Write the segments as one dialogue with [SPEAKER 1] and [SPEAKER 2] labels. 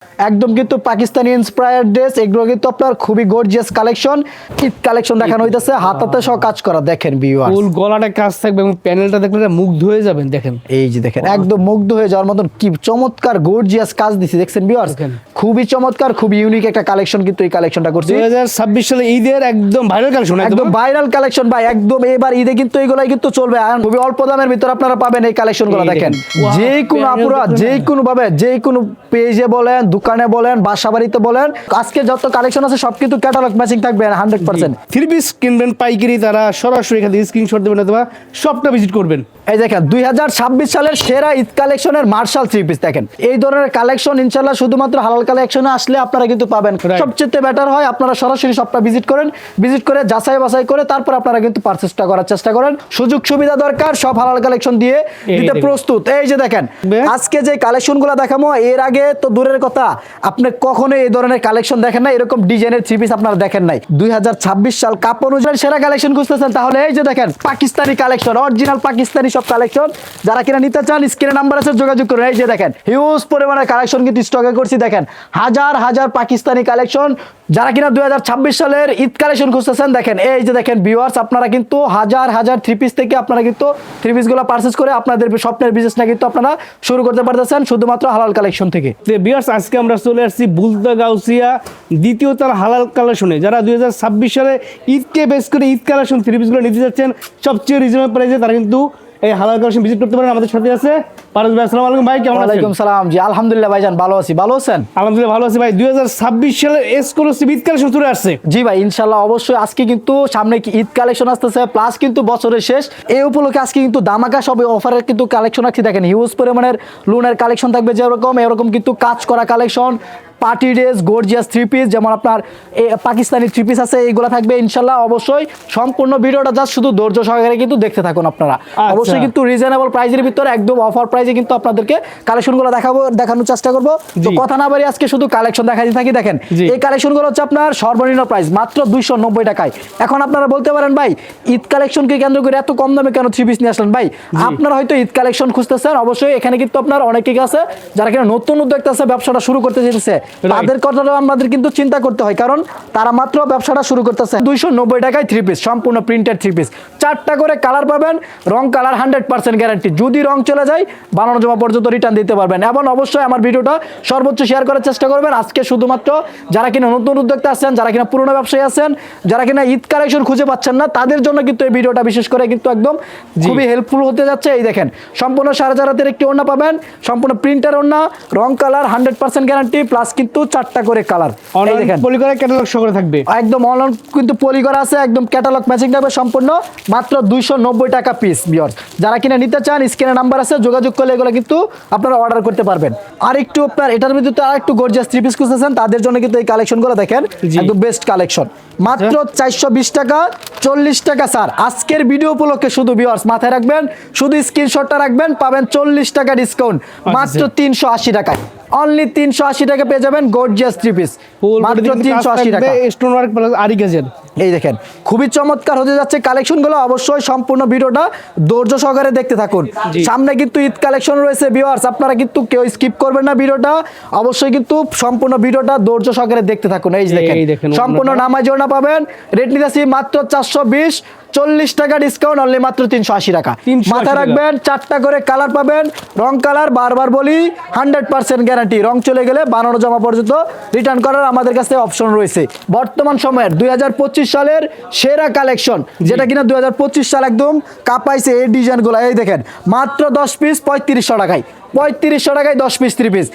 [SPEAKER 1] একদম কিন্তু Pakistani inspired dress, এগুলো কিন্তু আপনার খুবই গর্জিয়াস কালেকশন। ঈদ কালেকশন দেখানো হইতাছে, হাতাতে সহ কাজ করা। দেখেন ভিউয়ার্স,
[SPEAKER 2] ফুল গলাটা কাজ থাকবে এবং প্যানেলটা দেখলে মুগ্ধ হয়ে যাবেন। দেখেন
[SPEAKER 1] এই যে দেখেন, একদম মুগ্ধ হয়ে যাওয়ার মতন কি চমৎকার গর্জিয়াস কাজ দিছি। দেখছেন ভিউয়ার্স,
[SPEAKER 2] দেখেন।
[SPEAKER 1] খুবই চমৎকার, খুবই ইউনিক একটা কালেকশন কিন্তু এই কালেকশনটা করছি।
[SPEAKER 2] 2026 সালে ঈদের একদম ভাইরাল কালেকশন,
[SPEAKER 1] একদম ভাইরাল কালেকশন ভাই, একদম এবার ঈদে কিন্তু এইগুলাই কিন্তু চলবে। আর খুবই অল্প দামের ভিতর আপনারা পাবেন এই কালেকশনগুলো।
[SPEAKER 2] এই
[SPEAKER 1] দেখেন,
[SPEAKER 2] দেখেন। Wow,
[SPEAKER 1] যে কোনো
[SPEAKER 2] panel
[SPEAKER 1] আপুরা
[SPEAKER 2] দেখুন
[SPEAKER 1] যে
[SPEAKER 2] না।
[SPEAKER 1] কোনো ভাবে, যে কোনো পেজে বলেন, দোকানে বলেন, বাসা বাড়িতে বলেন, আজকে যত কালেকশন আছে সব কিন্তু ক্যাটালগ ম্যাচিং থাকবে 100%।
[SPEAKER 2] থ্রি পিস কিনবেন পাইকারি, তারা সরাসরি এখান থেকে স্ক্রিনশট দেবেন অথবা শপটা ভিজিট করবেন।
[SPEAKER 1] এই দেখেন 2026 সালের সেরা ঈদ কালেকশনের মার্শাল থ্রি পিস। দেখেন এই ধরনের কালেকশন ইনশাআল্লাহ শুধুমাত্র হালাল কালেকশনে আসলে আপনারা কিন্তু পাবেন।
[SPEAKER 2] Right.
[SPEAKER 1] সবচেয়ে বেটার হয় আপনারা সরাসরি শপটা ভিজিট করেন, ভিজিট করে যাচাই বাছাই করে তারপর আপনারা কিন্তু পারচেজটা করার চেষ্টা করেন। সুযোগ সুবিধা দরকার, সব হালাল কালেকশন দিয়ে দিতে
[SPEAKER 2] দেখেন।
[SPEAKER 1] প্রস্তুত। এই যে দেখেন, আজকে যে কালেকশনগুলো দেখাবো, এর আগে তো দূরের কথা আপনি কখনো এই ধরনের কালেকশন দেখেন না, এরকম ডিজাইনের থ্রি পিস আপনারা দেখেন নাই। 2026 সাল কাপ অনুযায়ী সেরা কালেকশন খুঁজতেছেন, তাহলে এই যে দেখেন পাকিস্তানি কালেকশন, অরিজিনাল পাকিস্তানি সব কালেকশন। যারা কিনা নিতে চান স্ক্রিনে নাম্বার আছে, যোগাযোগ করুন। এই যে দেখেন হিউজ পরিমাণের কালেকশন কিন্তু স্টকে করছি। দেখেন হাজার হাজার পাকিস্তানি কালেকশন। যারা কিনা 2026 সালের ঈদ কালেকশন খুঁজতেছেন, দেখেন এই যে দেখেন ভিউয়ার্স, আপনারা কিন্তু হাজার হাজার থ্রি পিস থেকে আপনারা কিন্তু থ্রি পিসগুলো পারচেজ করে আপনাদের স্বপ্নের বিজনেসটা কিন্তু আপনারা শুরু করতে পারতেছেন শুধুমাত্র হালাল কালেকশন থেকে।
[SPEAKER 2] ভিউয়ার্স, আজকে আমরা চলে আসছি বুলতা গাউসিয়া দ্বিতীয় তার হালাল কালেকশনে। যারা 2026 সালে ঈদকে বেস করে ঈদ কালেকশন থ্রি পিসগুলো নিতে যাচ্ছেন সবচেয়ে রিজনেবল প্রাইসে, তারা কিন্তু এই হালাল কালেকশন ভিজিট করতে পারেন। আমাদের সাথে আছে পারভেজ ভাই। আসসালামু আলাইকুম ভাই, কেমন আছেন?
[SPEAKER 1] ওয়ালাইকুম সালাম। জি আলহামদুলিল্লাহ ভাইজান, ভালো আছি। ভালো আছেন?
[SPEAKER 2] আলহামদুলিল্লাহ ভালো আছি ভাই। 2026 সালের এক্সক্লুসিভ ঈদ কালেকশন চলে আসছে।
[SPEAKER 1] জি ভাই, ইনশাল্লাহ অবশ্যই। আজকে কিন্তু সামনে কি ঈদ কালেকশন আসতেছে, প্লাস কিন্তু বছরের শেষ, এই উপলক্ষে আজকে কিন্তু দামাকা সব অফারের কিন্তু কালেকশন আছে। দেখেন হিউজ পরিমাণের লোনের কালেকশন থাকবে, যেরকম এরকম কিন্তু কাজ করা collection, party dress, gorgeous three piece, যেমন আপনার পাকিস্তানি থ্রি পিস আছে, এইগুলো থাকবে ইনশাল্লাহ। অবশ্যই সম্পূর্ণ ভিডিওটা জাস্ট শুধু ধৈর্য সহকারে কিন্তু দেখতে থাকুন আপনারা। অবশ্যই কিন্তু রিজনেবল প্রাইসের ভিতরে একদম অফার প্রাইসে কিন্তু আপনাদেরকে কালেকশনগুলো দেখানোর চেষ্টা করবো। তো কথা না বাড়ি আজকে শুধু কালেকশন দেখাতে থাকি। দেখেন এই কালেকশনগুলো হচ্ছে আপনার সর্বনিম্ন প্রাইস মাত্র 290 টাকায়। এখন আপনারা বলতে পারেন ভাই ঈদ কালেকশনকে কেন্দ্র করে এত কম দামে কেন থ্রি পিস নিয়ে আসলেন? ভাই আপনারা হয়তো ঈদ কালেকশন খুঁজতেছেন, অবশ্যই এখানে কিন্তু আপনার অনেকেই আছে যারা কিনা নতুন উদ্যোক্তা আছে, ব্যবসাটা শুরু করতে চাইতেছে, তাদের কথাটাও আমাদের কিন্তু চিন্তা করতে হয়, কারণ তারা মাত্র ব্যবসাটা শুরু করতেছে। 290 টাকায় থ্রি পিস, সম্পূর্ণ প্রিন্টেড থ্রি পিস, 4টা করে কালার পাবেন, রং কালার 100% গ্যারান্টি। যদি রং চলে যায় বানানো জমা পর্যন্ত রিটার্ন দিতে পারবেন। এবং অবশ্যই আমার ভিডিওটা সর্বোচ্চ শেয়ার করার চেষ্টা করবেন। আজকে শুধুমাত্র যারা কিনা নতুন উদ্যোক্তা আছেন, যারা কিনা পুরনো ব্যবসায়ী আছেন, যারা কিনা ঈদ কালেকশন খুঁজে পাচ্ছেন না, তাদের জন্য কিন্তু এই ভিডিওটা বিশেষ করে কিন্তু একদম খুবই হেল্পফুল হতে যাচ্ছে। এই দেখেন সম্পূর্ণ 4.5 হাতের একটি ওড়না পাবেন, সম্পূর্ণ প্রিন্টার ওড়না, রং কালার 100% গ্যারান্টি, প্লাস কিন্তু 4টা করে কালার। এই দেখেন
[SPEAKER 2] পলি করে ক্যাটালগ শো করে থাকবে,
[SPEAKER 1] একদম অনলাইন কিন্তু পলি করা আছে, একদম ক্যাটালগ ম্যাচিং থাকবে সম্পূর্ণ, মাত্র 290 টাকা পিস। ভিউয়ার্স, যারা কিনা নিতে চান স্ক্রিনে নাম্বার আছে, যোগাযোগ করলে এগুলো কিন্তু আপনারা অর্ডার করতে পারবেন। আর একটু আপনার এটার ভিতরে আর একটু গর্জিয়াস থ্রি পিস খুঁজতেছেন, তাদের জন্য কিন্তু এই কালেকশনগুলো দেখেন একদম বেস্ট কালেকশন। মাত্র 420 টাকা, 40 টাকা স্যার। আজকের ভিডিও উপলক্ষে শুধু ভিউয়ার্স মাথায় রাখবেন, শুধু স্ক্রিনশটটা রাখবেন, পাবেন 40 টাকা ডিসকাউন্ট, মাত্র 380 টাকায়। অনলি 380 টাকা পেয়ে যাবেন গর্জিয়াস থ্রি পিস, মাত্র 380 টাকা।
[SPEAKER 2] স্টোন ওয়ার্ক প্লাস আরি কাজের।
[SPEAKER 1] এই দেখেন খুবই চমৎকার হতে যাচ্ছে কালেকশনগুলো। অবশ্যই সম্পূর্ণ ভিডিওটা ধৈর্য সহকারে দেখতে থাকুন। সামনে কিন্তু ঈদ কালেকশন রয়েছে ভিউয়ার্স, আপনারা কিন্তু কেউ স্কিপ করবেন না ভিডিওটা, অবশ্যই কিন্তু সম্পূর্ণ ভিডিওটা ধৈর্য সহকারে দেখতে থাকুন। এই দেখেন সম্পূর্ণ নামাজ জোড়া পাবেন, রেট নিতেছি মাত্র 420, 40 টাকা ডিসকাউন্ট, অনলি মাত্র 380 টাকা। মাথা রাখবেন 4টা করে কালার পাবেন, রং কালার বারবার বলি 100% গ্যারান্টি, রং চলে গেলে বানানো জমা পর্যন্ত রিটার্ন করার আমাদের কাছে অপশন রয়েছে। বর্তমান সময়ের 2025 সালের সেরা কালেকশন, যেটা কিনা 2025 সাল একদম কাঁপাইছে এই ডিজাইনগুলো। এই দেখেন মাত্র 10 পিস 3500 টাকায়, 3500 টাকায় 10 পিস থ্রি পিস,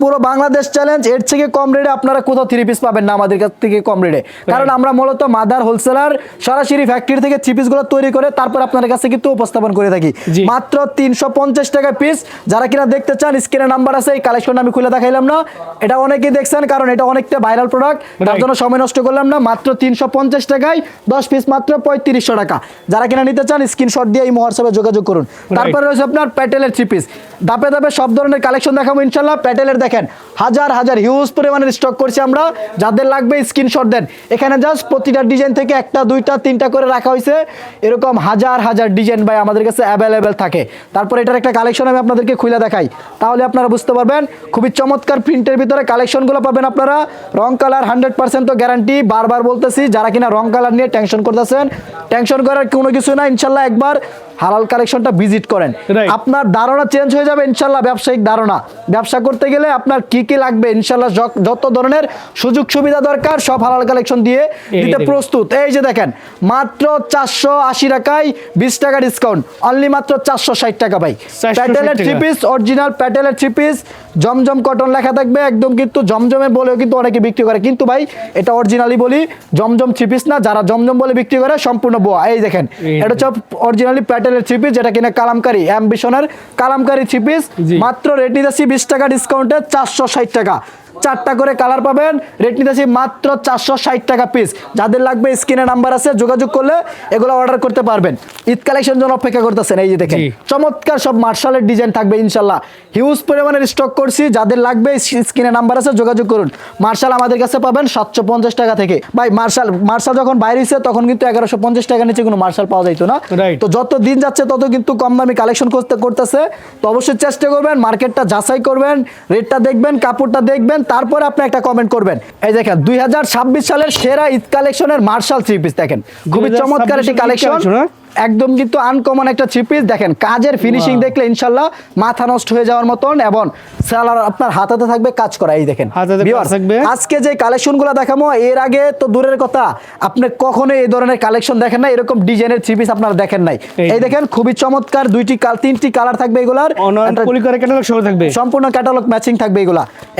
[SPEAKER 1] পুরো বাংলাদেশ চ্যালেঞ্জ। এর থেকে কম রেটে আপনারা কোথাও থ্রি পিস পাবেন না আমাদের কাছ থেকে কম রেটে, কারণ আমরা মূলত মাদার হোলসেলার, সরাসরি ফ্যাক্টরি থেকে থ্রি পিসগুলো তৈরি করে তারপর আপনাদের কাছে কিন্তু উপস্থাপন করে থাকি। মাত্র 350 টাকা পিস। যারা কিনা দেখতে চান স্ক্রিনে নাম্বার আছে, এই কালেকশনটা আমি খুলে দেখাইলাম না, এটা অনেকেই দেখছেন কারণ এটা অনেকটা ভাইরাল প্রোডাক্ট, তার জন্য সময় নষ্ট করলাম না। মাত্র 350 টাকায় 10 পিস, মাত্র 3500 টাকা। যারা কিনা নিতে চান স্ক্রিনশট দিয়ে এই হোয়াটসঅ্যাপে যোগাযোগ করুন। তারপরে রয়েছে আপনার প্যাটেলের থ্রি পিস, ধাপে ধাপে সব ধরনের কালেকশন দেখাবো ইনশাল্লাহ। প্যাটেলের দেখেন হাজার হাজার হিউজ পরিমাণের স্টক করছি আমরা, যাদের লাগবে স্ক্রিনশট দেন। এখানে জাস্ট প্রতিটা ডিজাইন থেকে একটা দুইটা তিনটা করে রাখা হয়েছে, এরকম হাজার হাজার ডিজাইন ভাই আমাদের কাছে অ্যাভেলেবেল থাকে। তারপর এটার একটা কালেকশন আমি আপনাদেরকে খুলে দেখাই, তাহলে আপনারা বুঝতে পারবেন। খুবই চমৎকার প্রিন্টের ভিতরে কালেকশনগুলো পাবেন আপনারা। রং কালার 100% তো গ্যারান্টি, বারবার বলতেছি যারা কিনা রং কালার নিয়ে টেনশন করতেছেন, টেনশন করার কোনো কিছু না। ইনশাল্লাহ একবার হালাল কালেকশনটা ভিজিট করেন,
[SPEAKER 2] Right.
[SPEAKER 1] আপনার ধারণা চেঞ্জ হয়ে যাবে ইনশাল্লাহ। ব্যবসায়িক ধারণা, ব্যবসা করতে গেলে আপনার কি কি লাগবে ইনশাল্লাহ যত ধরনের সুযোগ সুবিধা দরকার সব হালাল কালেকশন দিয়ে দিতে
[SPEAKER 2] দেখুন।
[SPEAKER 1] প্রস্তুত। এই যে দেখেন মাত্র 480 টাকায় 20 টাকা ডিসকাউন্ট, অনলি মাত্র 460 টাকা ভাই।
[SPEAKER 2] 460
[SPEAKER 1] প্যাটেলের
[SPEAKER 2] টাকা।
[SPEAKER 1] থ্রি পিস, অরিজিনাল প্যাটেলের থ্রি পিস, জমজম কটন লেখা থাকবে একদম, কিন্তু জমজমে বলেও কিন্তু অনেকে বিক্রি করে, কিন্তু ভাই এটা অরিজিনালি বলি জমজম থ্রি পিস না, যারা জমজম বলে বিক্রি করে সম্পূর্ণ বোয়া। এই দেখেন এটা হচ্ছে অরিজিনালি প্যাটেলের থ্রি পিস, যেটা কিনা কালামকারী অ্যাম্বিশনের কালামকারী থ্রি পিস।
[SPEAKER 2] জি।
[SPEAKER 1] মাত্র রেট নিতেছি 20 টাকা ডিসকাউন্টে 460 টাকা, 4টা করে কালার পাবেন। রেট নিতেছি মাত্র 460 টাকা পিস। যাদের লাগবে স্ক্রিনে নাম্বার আছে, যোগাযোগ করলে এগুলো অর্ডার করতে পারবেন। ঈদ কালেকশন জন্য অপেক্ষা করতেছেন। এই যে দেখেন
[SPEAKER 2] জি।
[SPEAKER 1] চমৎকার সব মার্শালের ডিজাইন থাকবে ইনশাল্লাহ, হিউজ পরিমাণের স্টক করছি। যাদের লাগবে স্ক্রিনে নাম্বার আছে, যোগাযোগ করুন। মার্শাল আমাদের কাছে পাবেন 750 টাকা থেকে। ভাই মার্শাল যখন বাইরে হয়েছে তখন কিন্তু 1150 টাকা নিচে কোনো মার্শাল পাওয়া যাইতো না।
[SPEAKER 2] Right.
[SPEAKER 1] তো যত দিন যাচ্ছে তত কিন্তু কম দামি কালেকশন করতেছে। তো অবশ্যই চেষ্টা করবেন, মার্কেটটা যাচাই করবেন, রেটটা দেখবেন, কাপড়টা দেখবেন, তারপরে আপনি একটা কমেন্ট করবেন। এই দেখেন 2026 সালের সেরা ঈদ কালেকশনের মার্শাল থ্রি পিস দেখেন, খুবই
[SPEAKER 2] 2026
[SPEAKER 1] চমৎকার একটি
[SPEAKER 2] ঈদ
[SPEAKER 1] কালেকশন,
[SPEAKER 2] collection, হ্যাঁ?
[SPEAKER 1] একদম কিন্তু আনকমন একটা থ্রি পিস। দেখেন কাজের ফিনিশিং দেখলে ইনশাল্লাহ মাথা নষ্ট হয়ে যাওয়ার মতন, এবং সেলার আপনার হাতাতে থাকবে কাজ করা। এই দেখেন
[SPEAKER 2] হাতাতে কাজ
[SPEAKER 1] viewers,
[SPEAKER 2] থাকবে।
[SPEAKER 1] আজকে যে কালেকশনগুলো দেখাবো এর আগে তো দূরের কথা, আপনি কখনো এই ধরনের কালেকশন দেখেন না, এরকম ডিজাইনের থ্রি পিস আপনারা দেখেন নাই।
[SPEAKER 2] এই
[SPEAKER 1] এই দেখেন খুবই চমৎকার তিনটি কালার থাকবে এগুলার,
[SPEAKER 2] অনলাইন পলিকারে ক্যাটালগ সহ থাকবে,
[SPEAKER 1] সম্পূর্ণ ক্যাটালগ ম্যাচিং থাকবে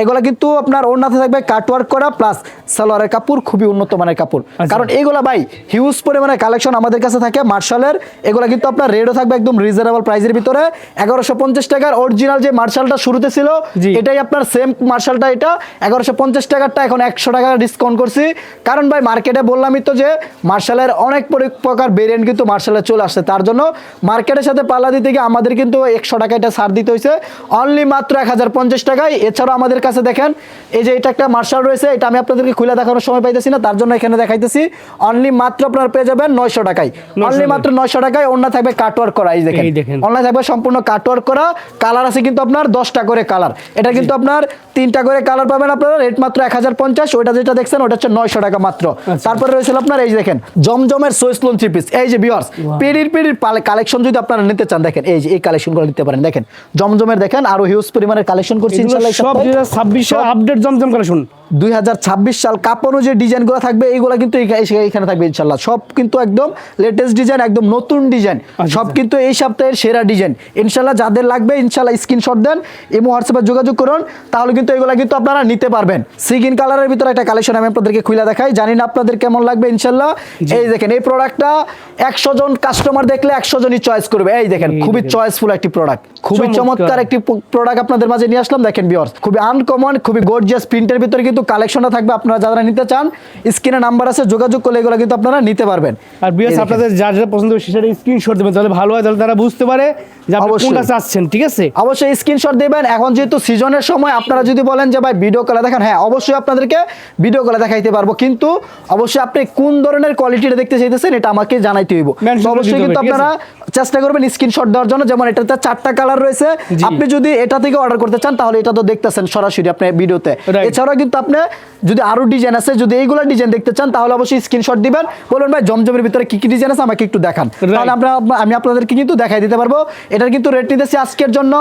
[SPEAKER 1] এগুলা কিন্তু আপনার ওড়নাতে থাকবে কাটওয়ার্ক করা, প্লাস সালোয়ারের কাপড় খুবই উন্নত মানের কাপড়।
[SPEAKER 2] আচ্ছা।
[SPEAKER 1] কারণ এগুলা ভাই হিউজ পরিমাণে কালেকশন আমাদের কাছে থাকে মার্শালের। এগুলা কিন্তু আপনার রেটও থাকবে একদম রিজনেবল প্রাইসের ভিতরে। 1150 টাকার অরিজিনাল যে মার্শালটা শুরুতে ছিল,
[SPEAKER 2] জি।
[SPEAKER 1] এটাই আপনার সেম মার্শালটা, এটা 1150 টাকারটা এখন 100 টাকা ডিসকাউন্ট করছি। কারণ ভাই মার্কেটে বললামই তো যে মার্শালের অনেক প্রকার ভেরিয়েন্ট কিন্তু মার্শালে চলে আসছে, তার জন্য মার্কেটের সাথে পাল্লা দিতে গিয়ে আমাদের কিন্তু 100 টাকা এটা ছাড় দিতে হয়েছে, অনলি মাত্র 1050 টাকায়। এছাড়াও আমাদের কাছে দেখেন এই যে এটা একটা মার্শাল রয়েছে, এটা আমি আপনাদেরকে খুলে দেখানোর সময় পাইতেছি না, তার জন্য এখানে দেখাইতেছি। অনলি মাত্র আপনারা পেয়ে যাবেন 900 টাকায়, অনলি মাত্র 900 টাকায়। ওড়না থাকবে কাটওয়ার্ক করা, এই দেখেন
[SPEAKER 2] এই দেখেন।
[SPEAKER 1] অনলাইন থাকবে সম্পূর্ণ কাটওয়ার্ক করা। কালার আছে কিন্তু আপনার 10টা করে কালার, এটা কিন্তু আপনার 3টা করে কালার পাবেন আপনারা। রেট মাত্র 1050, ওইটা যেটা দেখছেন ওটা হচ্ছে 900 টাকা মাত্র। তারপরে রয়েছে আপনার এই যে দেখেন জমজমের সুইসলোন থ্রি পিস। এই যে ভিউয়ার্স পিড়ির কালেকশন যদি আপনারা নিতে চান, দেখেন এই যে এই কালেকশনগুলো নিতে পারেন। দেখেন জমজমের দেখেন আরো হিউজ পরিমাণের কালেকশন করছি
[SPEAKER 2] এগুলো
[SPEAKER 1] ইনশাআল্লাহ।
[SPEAKER 2] সব 2026 সাল আপডেট জমজম কালেকশন।
[SPEAKER 1] 2026 সাল কাপড়ও যে ডিজাইনগুলো থাকবে এইগুলো কিন্তু এখানে থাকবে ইনশাল্লাহ, সব কিন্তু একদম লেটেস্ট ডিজাইন, একদম নতুন ডিজাইন, সব কিন্তু এই সপ্তাহের সেরা ডিজাইন ইনশাল্লাহ। যাদের লাগবে ইনশাল্লাহ স্ক্রিনশট দেন, ইমো হোয়াটসঅ্যাপে যোগাযোগ করুন, তাহলে কিন্তু এগুলো কিন্তু আপনারা নিতে পারবেন। সিগিন কালারের ভিতরে একটা কালেকশন আমি আপনাদেরকে খুলে দেখাই, জানি না আপনাদের কেমন লাগবে ইনশাল্লাহ। এই দেখেন এই প্রোডাক্টটা 100 জন কাস্টমার দেখলে 100 জনই চয়েস করবে। এই দেখেন খুবই চয়েসফুল একটি প্রোডাক্ট, খুবই চমৎকার একটি প্রোডাক্ট আপনাদের মাঝে নিয়ে আসলাম। দেখেন ভিউয়ার্স খুবই আনকমন, খুবই গর্জিয়াস প্রিন্টের ভিতরে কিন্তু কালেকশনটা থাকবে। আপনারা যারা নিতে চান স্ক্রিনে নাম্বার আছে, যোগাযোগ করলে এগুলো কিন্তু আপনারা নিতে পারবেন।
[SPEAKER 2] আর বিয়াস আপনাদের যার যেটা পছন্দ হবে সেটা স্ক্রিনশট দেবেন, তাহলে ভালো হয়, তাহলে তারা বুঝতে পারে যে আপনি
[SPEAKER 1] অবশ্যই।
[SPEAKER 2] কোনটা চাচ্ছেন, ঠিক আছে?
[SPEAKER 1] অবশ্যই স্ক্রিনশট দেবেন। এখন যেহেতু সিজনের সময়, আপনারা যদি বলেন যে ভাই ভিডিও কলে দেখেন, হ্যাঁ অবশ্যই আপনাদেরকে ভিডিও কলে দেখাইতে পারবো, কিন্তু অবশ্যই আপনি কোন ধরনের কোয়ালিটিটা দেখতে চাইতেছেন এটা আমাকে জানাইতে হইব।
[SPEAKER 2] Mention
[SPEAKER 1] তো অবশ্যই
[SPEAKER 2] দিতে
[SPEAKER 1] কিন্তু
[SPEAKER 2] হবে, ঠিক
[SPEAKER 1] আপনারা চেষ্টা করবেন স্ক্রিনশট দেওয়ার জন্য। যেমন এটাতে 4টা কালার রয়েছে,
[SPEAKER 2] জি।
[SPEAKER 1] আপনি যদি এটা থেকে অর্ডার করতে চান তাহলে এটা তো দেখতেছেন সরাসরি আপনি ভিডিওতে।
[SPEAKER 2] Right.
[SPEAKER 1] এছাড়াও কিন্তু আপনি যদি আরো ডিজাইন আছে, যদি এইগুলো ডিজাইন দেখতে চান তাহলে অবশ্যই স্ক্রিনশট দিবেন, বলুন ভাই জমজমের ভিতরে কি কি ডিজাইন আছে আমাকে একটু দেখান, তাহলে আমি আপনাদেরকে কিন্তু দেখাই দিতে পারবো। এটার কিন্তু রেট নিতেছি আজকের জন্য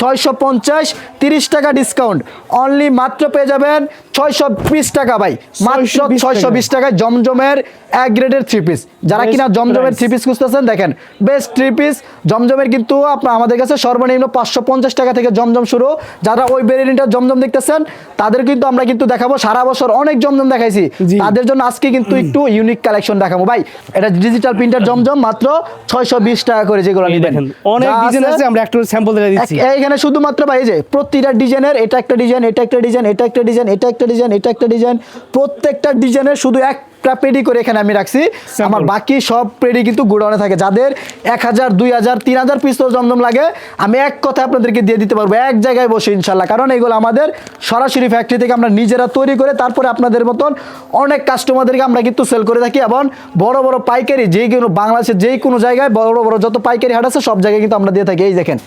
[SPEAKER 1] 650, 30 টাকা ডিসকাউন্ট, অনলি মাত্র পেয়ে যাবেন 620 টাকা ভাই, মাত্র 620 টাকায় জমজমের এক গ্রেডের থ্রি পিস। যারা কিনা জমজমের থ্রি পিস খুঁজতেছেন, দেখেন বেস্ট থ্রি পিস জমজমের কিন্তু আপনার আমাদের কাছে সর্বনিম্ন 550 টাকা থেকে জমজম শুরু। যারা ওই ভেরিয়েন্টের জমজম দেখতেছেন তাদের কিন্তু আমরা কিন্তু দেখাবো, সারা বছর অনেক জমজম দেখাইছি,
[SPEAKER 2] জি।
[SPEAKER 1] তাদের জন্য আজকে কিন্তু একটু ইউনিক কালেকশন দেখাবো ভাই। এটা ডিজিটাল প্রিন্টার জমজম, মাত্র 620 টাকা করে, যেগুলো
[SPEAKER 2] এই
[SPEAKER 1] নেবেন
[SPEAKER 2] দেখেন অনেক
[SPEAKER 1] যা
[SPEAKER 2] ডিজাইন আছে, আমরা একটা স্যাম্পল দেখা দিচ্ছি।
[SPEAKER 1] এইখানে শুধুমাত্র ভাই এই যে প্রতিটা ডিজাইনের এটা একটা ডিজাইন, এটা একটা ডিজাইন, এটা একটা ডিজাইন, এটা একটা ডিজাইন, এটা একটা ডিজাইন, প্রত্যেকটা ডিজাইনের শুধু একটা পেডি করে এখানে আমি রাখছি, আমার বাকি সব পেডি কিন্তু গোডাউনে থাকে। যাদের 1000 2000 3000 পিস জমজম লাগে আমি এক কথায় আপনাদেরকে দিয়ে দিতে পারবো এক জায়গায় বসে ইনশাল্লাহ। কারণ এগুলো আমাদের সরাসরি ফ্যাক্টরি থেকে আমরা নিজেরা তৈরি করে তারপরে আপনাদের মতন অনেক কাস্টমারদেরকে আমরা কিন্তু সেল করে থাকি। এবং বড় বড় পাইকারি যেই কোনো বাংলাদেশের যেই কোনো জায়গায় বড় বড় যত পাইকারি হাট আছে সব জায়গায় কিন্তু আমরা দিয়ে থাকি। এই দেখেন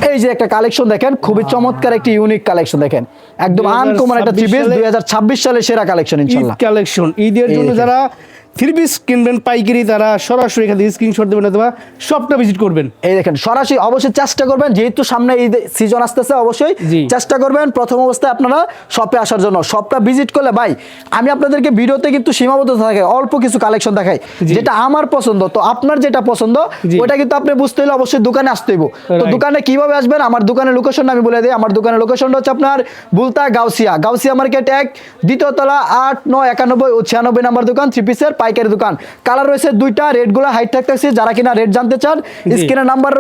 [SPEAKER 1] এই যে একটা কালেকশন দেখেন, খুবই চমৎকার একটি ইউনিক কালেকশন দেখেন, একদম আনকমন একটা থ্রি পিস 2026 সালের সেরা কালেকশন ইনশাআল্লাহ।
[SPEAKER 2] কালেকশন ঈদের জন্য যারা থ্রি পিস কিনবেন পাইকারি তারা সরাসরি এখান থেকে স্ক্রিনশট দেবেন অথবা শপটা ভিজিট করবেন।
[SPEAKER 1] এই দেখেন সরাসরি অবশ্যই চেষ্টা করবেন, যেহেতু সামনে ঈদ সিজন আসতেছে অবশ্যই চেষ্টা করবেন প্রথম অবস্থায় আপনারা শপে আসার জন্য। শপটা ভিজিট করলে ভাই আমি আপনাদেরকে ভিডিওতে কিন্তু সীমাবদ্ধ থাকে অল্প কিছু কালেকশন দেখাই, যেটা আমার পছন্দ, তো আপনার যেটা পছন্দ ওটা কিন্তু আপনি বুঝতে হলে অবশ্যই দোকানে আসতে হইব। তো দোকানে কিভাবে আসবেন, আমার দোকানের লোকেশন আমি বলে দিই। আমার দোকানের লোকেশনটা হচ্ছে আপনার বুলতা গাউসিয়া মার্কেট 1 দ্বিতীয় তলা 8 9 91 ও 96 নাম্বার দোকান, থ্রি পিসের পাইকারি দোকান। কালার রয়েছে দুইটা, রেটগুলো হাইট থাকতেছে, যারা কিনা রেট জানতে চান স্ক্রিনে নাম্বার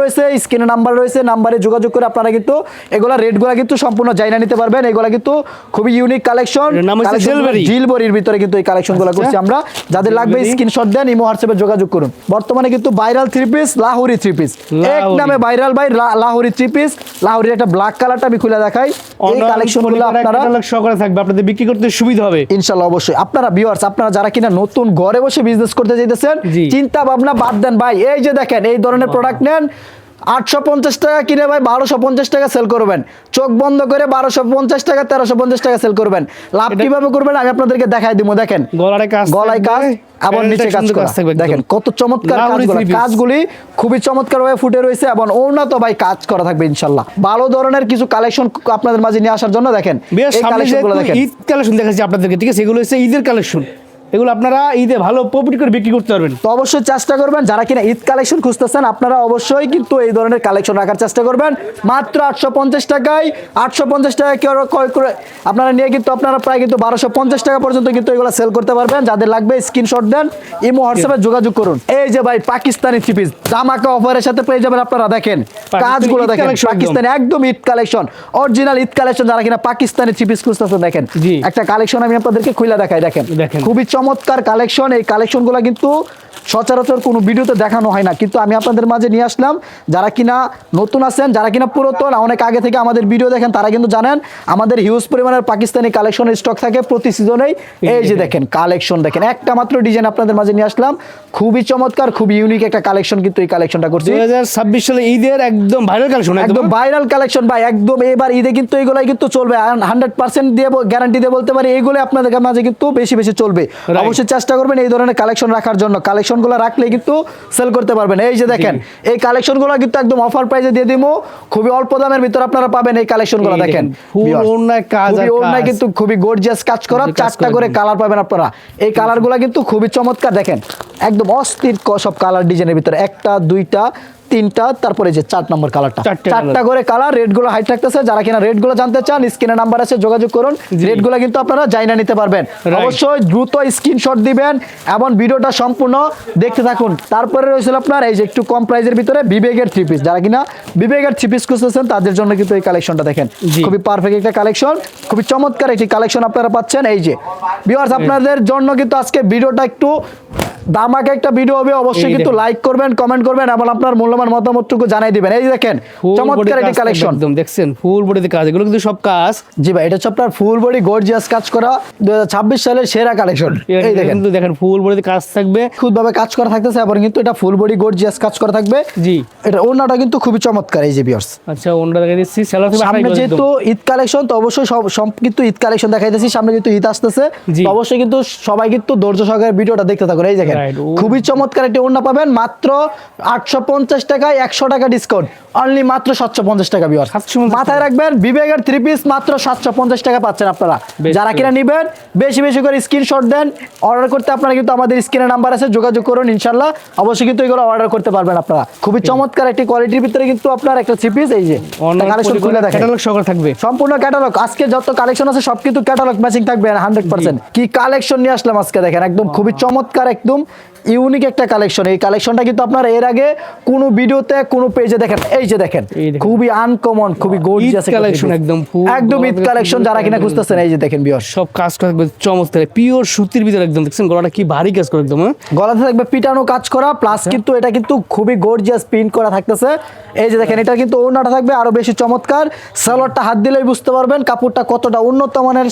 [SPEAKER 1] রয়েছে, নাম্বারে যোগাযোগ করে আপনারা কিন্তু এগুলা রেটগুলো কিন্তু সম্পূর্ণ জানা নিতে পারবেন। এগুলা কিন্তু খুবই ইউনিক কালেকশন, জিলবরির ভিতরে কিন্তু এই কালেকশনগুলো করছি আমরা। যাদের লাগবে স্ক্রিনশট দেন, ইমো হোয়াটসঅ্যাপে যোগাযোগ করুন। বর্তমানে কিন্তু viral three piece Lahori three piece এক নামে ভাইরাল ভাই, লাহোরি থ্রি পিস। লাহোরির একটা ব্ল্যাক কালারটা আমি খুলে দেখাই, এই কালেকশনগুলো আপনারা
[SPEAKER 2] সহকারে থাকবে, আপনাদের বিক্রি করতে সুবিধা হবে
[SPEAKER 1] ইনশাআল্লাহ। অবশ্যই আপনারা ভিউয়ার্স, আপনারা যারা কিনা নতুন ঘরে বসে বিজনেস করতে চাইতেছেন, চিন্তা ভাবনা বাদ দেন ভাই, এই যে দেখেন এই ধরনের প্রোডাক্ট নেন, 850 টাকা কিনে ভাই 1250 টাকা সেল করবেন, চোখ বন্ধ করে 1250 টাকা 1350 টাকা সেল করবেন। লাভ কিভাবে করবেন আমি আপনাদেরকে দেখাই দিব। দেখেন গলায় কাজ আবার নিচে কাজ করা, দেখেন কত চমৎকার কাজগুলি খুবই চমৎকার ভাবে ফুটে রয়েছে। এবং ওড়না তো ভাই কাজ করা থাকবে ইনশাআল্লাহ। ভালো ধরনের কিছু কালেকশন আপনাদের মাঝে নিয়ে আসার জন্য দেখেন এই কালেকশনগুলো দেখেন,
[SPEAKER 2] ঈদ কালেকশন দেখাচ্ছি আপনাদেরকে, ঠিক আছে? এগুলো হচ্ছে ঈদের কালেকশন, এগুলো আপনারা ঈদে ভালো প্রফিট করে বিক্রি করতে পারবেন।
[SPEAKER 1] তো অবশ্যই চেষ্টা করবেন যারা কিনা ঈদ কালেকশন খুঁজতেছেন আপনারা অবশ্যই কিন্তু এই ধরনের কালেকশন রাখার চেষ্টা করবেন। মাত্র 850 টাকায় 850 টাকা কেউ ক্রয় করে আপনারা নিয়ে কিন্তু আপনারা প্রায় কিন্তু 1250 টাকা পর্যন্ত কিন্তু এগুলো সেল করতে পারবেন। যাদের লাগবে স্ক্রিনশট দেন, ইমো হোয়াটসঅ্যাপে যোগাযোগ করুন। এই যে ভাই পাকিস্তানি থ্রি পিস ধামাকা অফারের সাথে পেয়ে যাবেন আপনারা। দেখেন কাজগুলো দেখেন, পাকিস্তানি একদম Eid collection, original Eid collection. যারা কিনা পাকিস্তানি থ্রি পিস খুঁজতেছেন দেখেন একটা কালেকশন আমি আপনাদেরকে খুলে দেখাই, দেখেন খুবই চমৎকার কালেকশন। এই কালেকশনগুলো কিন্তু সচরাচর কোনো ভিডিওতে দেখানো হয় না, কিন্তু আমি আপনাদের মাঝে নিয়ে আসলাম। যারা কিনা নতুন আছেন, যারা কিনা পুরাতন অনেক আগে থেকে আমাদের ভিডিও দেখেন, তারা কিন্তু জানেন আমাদের হিউজ পরিমাণের পাকিস্তানি কালেকশনের স্টক থাকে প্রতি সিজনেই। এই যে দেখেন কালেকশন দেখেন, একটা মাত্র ডিজাইন আপনাদের মাঝে নিয়ে আসলাম, খুবই চমৎকার খুবই ইউনিক একটা কালেকশন। কিন্তু এই কালেকশনটা করছি
[SPEAKER 2] 2026 সালে ঈদের একদম ভাইরাল কালেকশন,
[SPEAKER 1] একদম ভাইরাল কালেকশন ভাই, একদম এবার ঈদে কিন্তু এইগুলাই কিন্তু চলবে 100% দিয়ে গ্যারান্টি দিয়ে বলতে পারি, এইগুলো আপনাদের মাঝে কিন্তু বেশি বেশি চলবে। অবশ্যই চেষ্টা করবেন এই ধরনের কালেকশন রাখার জন্য, কালেকশনগুলো রাখলে কিন্তু সেল করতে পারবেন। এই যে দেখেন এই কালেকশনগুলো কিন্তু একদম অফার প্রাইসে দিয়ে দিমু, খুবই অল্প দামের ভিতর আপনারা পাবেন এই কালেকশনগুলো। দেখেন
[SPEAKER 2] ফুল ওড়নায় কাজ,
[SPEAKER 1] ওড়নায় কিন্তু খুবই গর্জিয়াস কাজ করা, 4টা করে কালার পাবেন আপনারা। এই কালারগুলো কিন্তু খুবই চমৎকার, দেখেন একদম অস্থির সব কালার ডিজাইনের ভিতরে, 1টা 2টা 3টা, তারপরে যে 4 নম্বর কালারটা, 4টা করে কালার। রেটগুলো হাইট থাকতেছে, যারা কিনা রেটগুলো জানতে চান স্ক্রিনে নাম্বার আছে যোগাযোগ করুন, রেটগুলো কিন্তু আপনারা জানা নিতে পারবেন। অবশ্যই দ্রুত স্ক্রিনশট দিবেন এবং ভিডিওটা সম্পূর্ণ দেখতে থাকুন। তারপরে রয়েছে আপনার এই যে একটু কম প্রাইসের ভিতরে বিবেকের থ্রি পিস, যারা কিনা বিবেকের থ্রি পিস খুঁজতেছেন তাদের জন্য কিন্তু এই কালেকশনটা দেখেন, খুবই পারফেক্ট একটা কালেকশন, খুবই চমৎকার একটি কালেকশন আপনারা পাচ্ছেন। এই যে ভিউয়ার্স আপনাদের জন্য কিন্তু আজকে ভিডিওটা একটু ধামাকা একটা ভিডিও হবে, অবশ্যই কিন্তু লাইক করবেন, কমেন্ট করবেন এবং আপনার মূল্যবান মতামতটুকু জানাই দিবেন। এই দেখেন চমৎকার একটা কালেকশন,
[SPEAKER 2] একদম দেখছেন ফুল বডিতে কাজ, এগুলো কিন্তু সব কাজ।
[SPEAKER 1] জি ভাই এটা হচ্ছে আপনার ফুল বডি গর্জিয়াস কাজ করা 2026 সালের সেরা কালেকশন। এই দেখেন
[SPEAKER 2] কিন্তু দেখেন ফুল বডিতে কাজ থাকবে,
[SPEAKER 1] খুদভাবে কাজ করা থাকতেছে এবং কিন্তু এটা ফুল বডি গর্জিয়াস কাজ করা থাকবে।
[SPEAKER 2] জি
[SPEAKER 1] এটা ওড়নাটা কিন্তু খুবই চমৎকার। এই যে ভিউয়ার্স
[SPEAKER 2] আচ্ছা ওড়না দেখাই দিচ্ছি, সেলার থেকে
[SPEAKER 1] সামনে যেহেতু ঈদ কালেকশন, তো অবশ্যই সব কিন্তু ঈদ কালেকশন দেখাই দিচ্ছি। সামনে যেহেতু ঈদ আসতেছে, তো অবশ্যই কিন্তু সবাই কিন্তু ধৈর্য সহকারে ভিডিওটা দেখতে থাকুন। এই দেখেন খুবই চমৎকার একটা ওড়না পাবেন মাত্র 850 টাকায়, 100 টাকা ডিসকাউন্ট, অনলি মাত্র 750 টাকা। ভিউয়ার্স মাথায় রাখবেন বিবেকের থ্রি পিস মাত্র 750 টাকা পাচ্ছেন আপনারা। যারা কিনা নেবেন বেশি বেশি করে স্ক্রিনশট দেন, অর্ডার করতে আপনারা কিন্তু আমাদের স্ক্রিনে নাম্বার আছে যোগাযোগ করুন, ইনশাআল্লাহ অবশ্যই কিন্তু এগুলো অর্ডার করতে পারবেন আপনারা। খুবই চমৎকার একটি কোয়ালিটির ভিতরে কিন্তু আপনার একটা থ্রি পিস। এই যে কালেকশন খুলে দেখেন,
[SPEAKER 2] ক্যাটালগ সহকারে থাকবে,
[SPEAKER 1] সম্পূর্ণ ক্যাটালগ। আজকে যত কালেকশন আছে সব কিন্তু ক্যাটালগ ম্যাচিং থাকবে 100%। কি কালেকশন নিয়ে আসলাম আজকে দেখেন, একদম খুবই চমৎকার একদম ইউনিক একটা কালেকশন। এই কালেকশনটা কিন্তু আপনারা এর আগে কোনো ভিডিওতে কোনো পেজে দেখেন, এই এই যে দেখেন
[SPEAKER 2] এই দেখেন।
[SPEAKER 1] খুবই আনকমন, খুবই গর্জিয়াস
[SPEAKER 2] ঈদ collection একদম full
[SPEAKER 1] একদম ঈদ
[SPEAKER 2] গলাতে
[SPEAKER 1] কালেকশন যারা কিনা খুঁজতেছেন এই যে দেখেন ভিউয়ার্স,
[SPEAKER 2] সব কাজ করা থাকবে চমৎকার, পিওর সুতির ভিতরে একদম দেখছেন গলাটা কি ভারী কাজ করে একদম, হ্যাঁ?
[SPEAKER 1] গলাতে থাকবে পিটানো কাজ করা প্লাস কিন্তু এটা কিন্তু খুবই গর্জিয়াস প্রিন্ট করা থাকতেছে। এই যে দেখেন এটা কিন্তু ওড়নাটা থাকবে আরো বেশি চমৎকার, সালোয়ারটা হাত দিলেই বুঝতে পারবেন কাপড়টা কতটা উন্নত মানের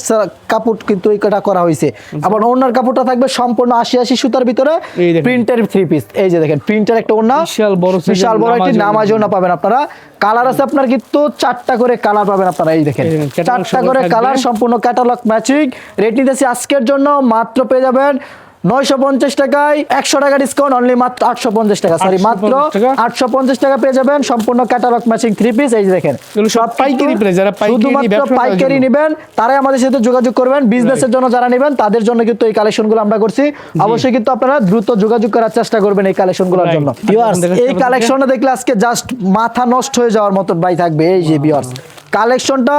[SPEAKER 1] কাপড় কিন্তু এটা করা হয়েছে। আবার ওড়নার কাপড়টা থাকবে সম্পূর্ণ 80 সুতার ভিতরে
[SPEAKER 2] এই দেখেন।
[SPEAKER 1] প্রিন্টের থ্রি পিস। এই যে দেখেন প্রিন্টের একটা ওড়না,
[SPEAKER 2] বিশাল বড় size এর
[SPEAKER 1] বিশাল বড় একটি নামাজ ওড়না পাবেন আপনারা। কালার আছে আপনার কিন্তু 4টা করে কালার পাবেন আপনারা। এই দেখেন
[SPEAKER 2] এই দেখেন, catalog
[SPEAKER 1] 4টা করে
[SPEAKER 2] থাকবে।
[SPEAKER 1] কালার, সম্পূর্ণ ক্যাটালগ ম্যাচিং। রেট নিতেছি আজকের জন্য মাত্র পেয়ে যাবেন 950 টাকায়, 100 টাকা ডিসকাউন্ট, অনলি মাত্র 850 টাকা, সরি মাত্র
[SPEAKER 2] 850 টাকা।
[SPEAKER 1] 850 টাকা পেয়ে যাবেন সম্পূর্ণ ক্যাটালগ ম্যাচিং থ্রি পিস। এই যে দেখেন
[SPEAKER 2] এগুলো সব পাইকারি price, যারা পাইকারি
[SPEAKER 1] শুধুমাত্র
[SPEAKER 2] ব্যবসা করার
[SPEAKER 1] পাইকারি
[SPEAKER 2] জন্য।
[SPEAKER 1] নেবেন তারাই আমাদের সাথে যোগাযোগ করবেন। বিজনেসের জন্য যারা নেবেন তাদের জন্য কিন্তু এই কালেকশনগুলো আমরা করছি। অবশ্যই কিন্তু আপনারা দ্রুত যোগাযোগ করার চেষ্টা করবেন এই কালেকশনগুলোর
[SPEAKER 2] Right.
[SPEAKER 1] জন্য।
[SPEAKER 2] এখন
[SPEAKER 1] ভিউয়ার্স
[SPEAKER 2] দেখেন
[SPEAKER 1] এই
[SPEAKER 2] সামনে
[SPEAKER 1] কালেকশনটা দেখলে আজকে জাস্ট মাথা নষ্ট হয়ে যাওয়ার মতন ভাই থাকবে। এই যে ভিউয়ার্স কালেকশনটা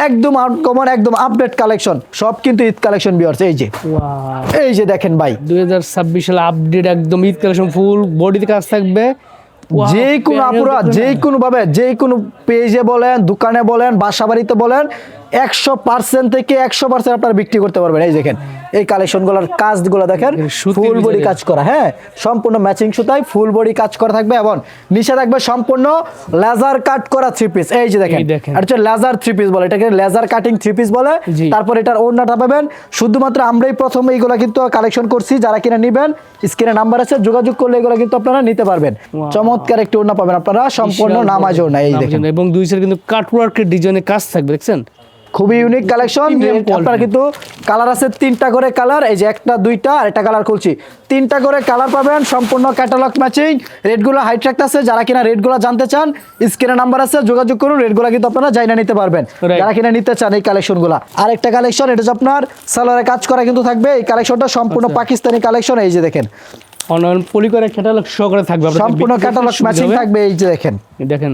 [SPEAKER 1] একদম আনকমন, একদম আপডেট কালেকশন, সব কিন্তু ঈদ কালেকশন ভিউয়ার্স। এই যে
[SPEAKER 2] Wow,
[SPEAKER 1] এই যে দেখেন ভাই
[SPEAKER 2] 2026 সালে আপডেট একদম ঈদ কালেকশন, ফুল বডিতে কাজ থাকবে। Wow,
[SPEAKER 1] যে কোনো
[SPEAKER 2] panel
[SPEAKER 1] আপুরা
[SPEAKER 2] দেখুন
[SPEAKER 1] যে
[SPEAKER 2] না।
[SPEAKER 1] কোনো ভাবে যে কোনো পেজে বলেন, দোকানে বলেন, বাসা বাড়িতে বলেন 100% থেকে 100% আপনারা বিক্রি করতে পারবেন। এই দেখেন এই কালেকশনগুলোর কাজগুলো দেখেন,
[SPEAKER 2] সুতির
[SPEAKER 1] ফুল বডি
[SPEAKER 2] ভিতরে।
[SPEAKER 1] কাজ করা, হ্যাঁ সম্পূর্ণ ম্যাচিং সুতায় ফুল বডি কাজ করা থাকবে এবং নিচে থাকবে সম্পূর্ণ লেজার কাট করা থ্রি পিস। এই যে দেখেন
[SPEAKER 2] এই দেখেন।
[SPEAKER 1] এটা হচ্ছে লেজার থ্রি পিস বলে, এটাকে লেজার কাটিং থ্রি পিস বলে।
[SPEAKER 2] জি।
[SPEAKER 1] তারপর এটার ওড়নাটা পাবেন, শুধুমাত্র আমরাই প্রথম এইগুলো কিন্তু কালেকশন করছি। যারা কিনা নেবেন স্ক্রিনে নাম্বার আছে, যোগাযোগ করলে এগুলো কিন্তু আপনারা নিতে পারবেন। চমৎকার একটি ওড়না পাবেন আপনারা, সম্পূর্ণ
[SPEAKER 2] বিশাল
[SPEAKER 1] নামাজ
[SPEAKER 2] বড়
[SPEAKER 1] ওড়না। এই
[SPEAKER 2] নামাজ
[SPEAKER 1] দেখেন
[SPEAKER 2] ওড়না, এবং দুই সাইড কিন্তু কাটওয়ার্কের ডিজাইনের কাজ থাকবে দেখছেন।
[SPEAKER 1] খুবই ইউনিক কালেকশন।
[SPEAKER 2] Premium quality।
[SPEAKER 1] আপনারা কিন্তু কালার আছে 3টা করে কালার, এই যে একটা দুইটা আর একটা কালার খুলছি, 3টা করে কালার পাবেন সম্পূর্ণ ক্যাটালগ ম্যাচিং। রেটগুলো হাই ট্র্যাক্ট আছে, যারা কিনা রেটগুলো জানতে চান স্ক্রিনে নাম্বার আছে, যোগাযোগ করুন। রেটগুলো কিন্তু আপনারা জানা নিতে পারবেন
[SPEAKER 2] Right।
[SPEAKER 1] যারা কিনা নিতে চান এই কালেকশনগুলো। আরেকটা কালেকশন, এটা হচ্ছে আপনার সালোয়ারে কাজ করা কিন্তু থাকবে। এই কালেকশনটা সম্পূর্ণ পাকিস্তানি কালেকশন। এই যে দেখেন
[SPEAKER 2] অনলাইন পলি করে ক্যাটালগ শো করে থাকবে, আপনাদের
[SPEAKER 1] সম্পূর্ণ
[SPEAKER 2] বিক্রি করতে
[SPEAKER 1] ক্যাটালগ
[SPEAKER 2] সুবিধা
[SPEAKER 1] ম্যাচিং
[SPEAKER 2] হবে।
[SPEAKER 1] থাকবে। এই যে দেখেন
[SPEAKER 2] দেখেন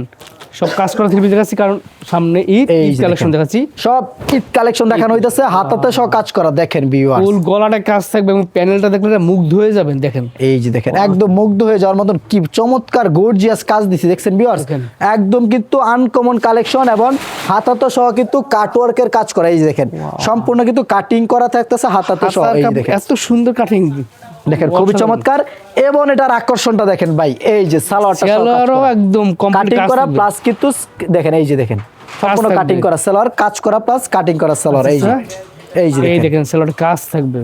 [SPEAKER 2] সব কাজ করা থ্রি পিস দেখাচ্ছি, কারণ সামনে ঈদ,
[SPEAKER 1] এই
[SPEAKER 2] ঈদ
[SPEAKER 1] যে
[SPEAKER 2] কালেকশন
[SPEAKER 1] দেখেন।
[SPEAKER 2] দেখাচ্ছি।
[SPEAKER 1] সব ঈদ কালেকশন দেখানো হইতেছে, হাতাতে সব কাজ করা দেখেন ভিউয়ার্স।
[SPEAKER 2] ফুল গলাটা কাজ থাকবে এবং প্যানেলটা দেখলে মুগ্ধ হয়ে যাবেন। দেখেন
[SPEAKER 1] এই যে দেখেন একদম মুগ্ধ হয়ে যাওয়ার মতন কি চমৎকার গর্জিয়াস কাজ দিছি দেখছেন ভিউয়ার্স।
[SPEAKER 2] দেখেন।
[SPEAKER 1] একদম কিন্তু আনকমন কালেকশন এবং হাতাতো সহ কিন্তু কাটওয়ার্কের কাজ করা। এই যে দেখেন সম্পূর্ণ কিন্তু কাটিং করা থাকতেছে হাতাতো সহ।
[SPEAKER 2] হাতার
[SPEAKER 1] এই যে
[SPEAKER 2] কাপ-
[SPEAKER 1] দেখেন
[SPEAKER 2] এত সুন্দর কাটিং
[SPEAKER 1] দেখেন খুবই চমৎকার। এবং এটার আকর্ষণটা দেখেন ভাই, এই যে সালোয়ারটা
[SPEAKER 2] সেলারও একদম কমপ্লিট
[SPEAKER 1] কাটিং
[SPEAKER 2] কাজ
[SPEAKER 1] করা
[SPEAKER 2] থাকবে।
[SPEAKER 1] প্লাস কিন্তু দেখেন এই যে দেখেন সম্পূর্ণ
[SPEAKER 2] থাকবে।
[SPEAKER 1] কাটিং করা সালোয়ার, কাজ করা প্লাস কাটিং করা সালোয়ার। এই যে এই যে
[SPEAKER 2] এই
[SPEAKER 1] দেখেন
[SPEAKER 2] দেখেন সেলারটা কাজ থাকবে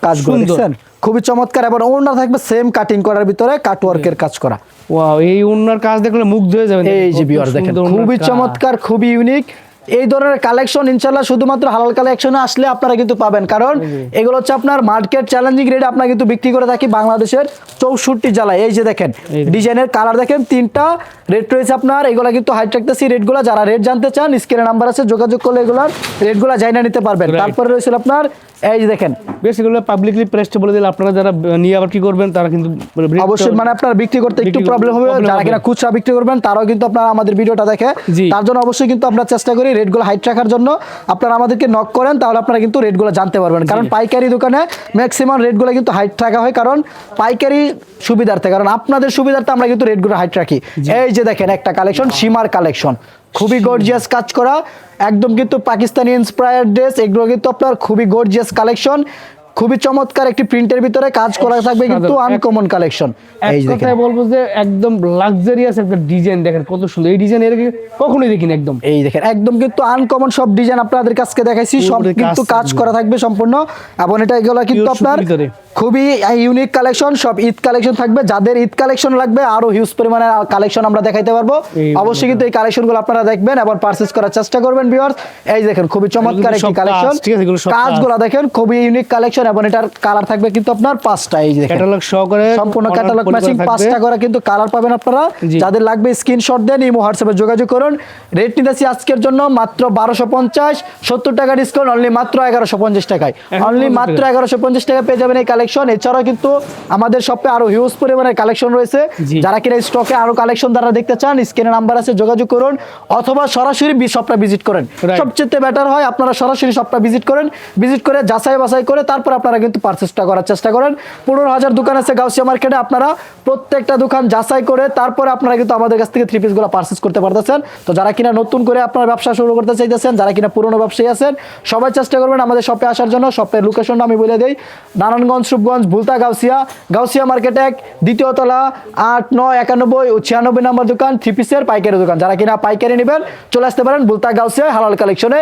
[SPEAKER 1] কাজগুলো
[SPEAKER 2] সুন্দর।
[SPEAKER 1] দেখছেন খুবই চমৎকার। এবং ওড়না থাকবে সেম কাটিং করার ভিতরে কাটওয়ার্কের কাজ করা।
[SPEAKER 2] ওয়াও, এই ওড়নার কাজ দেখলে মুগ্ধ হয়ে যাবেন।
[SPEAKER 1] এই যে
[SPEAKER 2] কত
[SPEAKER 1] ভিউয়ার্স দেখেন
[SPEAKER 2] সুন্দর ওড়নার
[SPEAKER 1] খুবই
[SPEAKER 2] কাজ।
[SPEAKER 1] চমৎকার, খুবই ইউনিক। এই ধরনের কালেকশন ইনশাআল্লাহ শুধুমাত্র হালাল কালেকশনে আসলে আপনারা কিন্তু পাবেন, কারণ এগুলো হচ্ছে আপনার মার্কেট চ্যালেঞ্জিং রেট আমরা কিন্তু বিক্রি করে থাকি বাংলাদেশের 64 জেলায়। এই যে দেখেন
[SPEAKER 2] এই দেখেন।
[SPEAKER 1] ডিজাইনের কালার দেখেন 3টা রেট রয়েছে আপনার। এগুলো কিন্তু হাই ট্রাকতেছি রেটগুলো, যারা রেট জানতে চান স্ক্রিনে নাম্বার আছে, যোগাযোগ করলে এগুলোর রেটগুলো জানা নিতে পারবেন।
[SPEAKER 2] Right।
[SPEAKER 1] তারপরে রয়েছে আপনার এই যে দেখেন
[SPEAKER 2] বেশ, এগুলো পাবলিকলি প্রেসটা বলে দিলে আপনারা যারা নিয়ে আবার কি করবেন তারা কিন্তু
[SPEAKER 1] অবশ্যই মানে আপনার বিক্রি করতে একটু
[SPEAKER 2] বিক্রি
[SPEAKER 1] প্রবলেম হবে।
[SPEAKER 2] problem
[SPEAKER 1] যারা
[SPEAKER 2] হবে।
[SPEAKER 1] কিনা খুচরা বিক্রি করবেন তারাও কিন্তু আপনারা আমাদের ভিডিওটা দেখে,
[SPEAKER 2] জি।
[SPEAKER 1] তার জন্য অবশ্যই কিন্তু আমরা চেষ্টা করি রেটগুলো হাইট রাখার জন্য। আপনারা আমাদেরকে নক করেন, তাহলে আপনারা কিন্তু রেটগুলো জানতে পারবেন। কারণ পাইকারি দোকানে ম্যাক্সিমাম রেটগুলো কিন্তু হাইট রাখা হয়, কারণ পাইকারি সুবিধার্থে, কারণ আপনাদের সুবিধার্থে আমরা কিন্তু রেটগুলো হাইট রাখি। এই যে দেখেন একটা কালেকশন, সীমার কালেকশন, খুবই গর্জিয়াস কাজ করা, একদম কিন্তু পাকিস্তানি ইন্সপায়ার্ড ড্রেস। এগুলো কিন্তু আপনার খুবই গর্জিয়াস কালেকশন, খুবই চমৎকার একটি প্রিন্টের ভিতরে কাজ করা থাকবে, কিন্তু আনকমন কালেকশন। এই
[SPEAKER 2] এক
[SPEAKER 1] যে দেখেন
[SPEAKER 2] কথায় বলবো যে একদম লাক্সারিয়াস একটা ডিজাইন, দেখেন কত সুন্দর এই ডিজাইন, এর আগে কখনোই দেখিনি একদম।
[SPEAKER 1] এই দেখেন একদম কিন্তু আনকমন সব ডিজাইন আপনাদের কাছে দেখাইছি, সব
[SPEAKER 2] পুরো
[SPEAKER 1] কিন্তু
[SPEAKER 2] কাজ
[SPEAKER 1] কাজ
[SPEAKER 2] থাকবে।
[SPEAKER 1] করা থাকবে সম্পূর্ণ। এবং এটা এগুলো কিন্তু
[SPEAKER 2] Pure
[SPEAKER 1] আপনার
[SPEAKER 2] সুতির ভিতরে।
[SPEAKER 1] খুবই ইউনিক কালেকশন, সব ঈদ কালেকশন থাকবে। যাদের ঈদ কালেকশন লাগবে আরো হিউজ পরিমাণে কালেকশন আমরা দেখাইতে পারবো।
[SPEAKER 2] এই
[SPEAKER 1] অবশ্যই কিন্তু এই কালেকশনগুলো আপনারা দেখবেন এবং পারচেজ করার চেষ্টা করবেন ভিউয়ার্স। এই দেখেন খুবই চমৎকার
[SPEAKER 2] এগুলো
[SPEAKER 1] একটি
[SPEAKER 2] সব কাজ,
[SPEAKER 1] কালেকশন,
[SPEAKER 2] ঠিক আছে, এগুলো সব কাজ।
[SPEAKER 1] কাজগুলো দেখেন খুবই ইউনিক কালেকশন। এবং এটার কালার থাকবে কিন্তু আপনার 5টা। এই যে দেখেন
[SPEAKER 2] ক্যাটালগ সহকারে
[SPEAKER 1] সম্পূর্ণ
[SPEAKER 2] online
[SPEAKER 1] ক্যাটালগ
[SPEAKER 2] পরিবার
[SPEAKER 1] ম্যাচিং
[SPEAKER 2] থাকবে।
[SPEAKER 1] 5টা করে কিন্তু কালার পাবেন আপনারা।
[SPEAKER 2] জি।
[SPEAKER 1] যাদের লাগবে স্ক্রিনশট দেন, ইমো হোয়াটসঅ্যাপে যোগাযোগ করুন। রেট নিতেছি আজকের জন্য মাত্র 1250, 70 টাকা ডিসকাউন্ট, অনলি মাত্র 1150 টাকায়। অনলি মাত্র 1150 টাকা পেয়ে যাবেন এই কালেকশন। কালেকশন। এছাড়াও কিন্তু আমাদের শপে আরো হিউজ পরিমাণের কালেকশন রয়েছে।
[SPEAKER 2] জি।
[SPEAKER 1] যারা কিনা স্টকে আরো কালেকশন দ্বারা দেখতে চান, স্ক্রিনে নাম্বার আছে, যোগাযোগ করুন, অথবা সরাসরি শপটা ভিজিট করেন।
[SPEAKER 2] Right.
[SPEAKER 1] সবচেয়ে বেটার হয় আপনারা সরাসরি শপটা ভিজিট করেন, ভিজিট করে যাচাই বাছাই করে তারপর আপনারা কিন্তু পারচেসটা করার চেষ্টা করেন। 15,000 দোকান আছে গাউসিয়া মার্কেটে, আপনারা প্রত্যেকটা দোকান যাচাই করে তারপরে আপনারা কিন্তু আমাদের কাছ থেকে থ্রি পিসগুলো পারচেস করতে পারতেছেন। তো যারা কিনা নতুন করে আপনারা ব্যবসা শুরু করতে চাইতেছেন, যারা কিনা পুরনো ব্যবসায়ী আছেন, সবাই চেষ্টা করবেন আমাদের শপে আসার জন্য। শপের লোকেশনটা আমি বলে দেই, নারায়ণগঞ্জ, রূপগঞ্জ, ভুলতা, গাউসিয়া মার্কেট 1, দ্বিতীয় তলা, 8, 9, 91 ও 96 নম্বর দোকান, থ্রি পিসের পাইকারি দোকান। যারা কিনা পাইকারি নেবেন চলে আসতে পারেন ভুলতা গাউসিয়া হালাল কালেকশনে।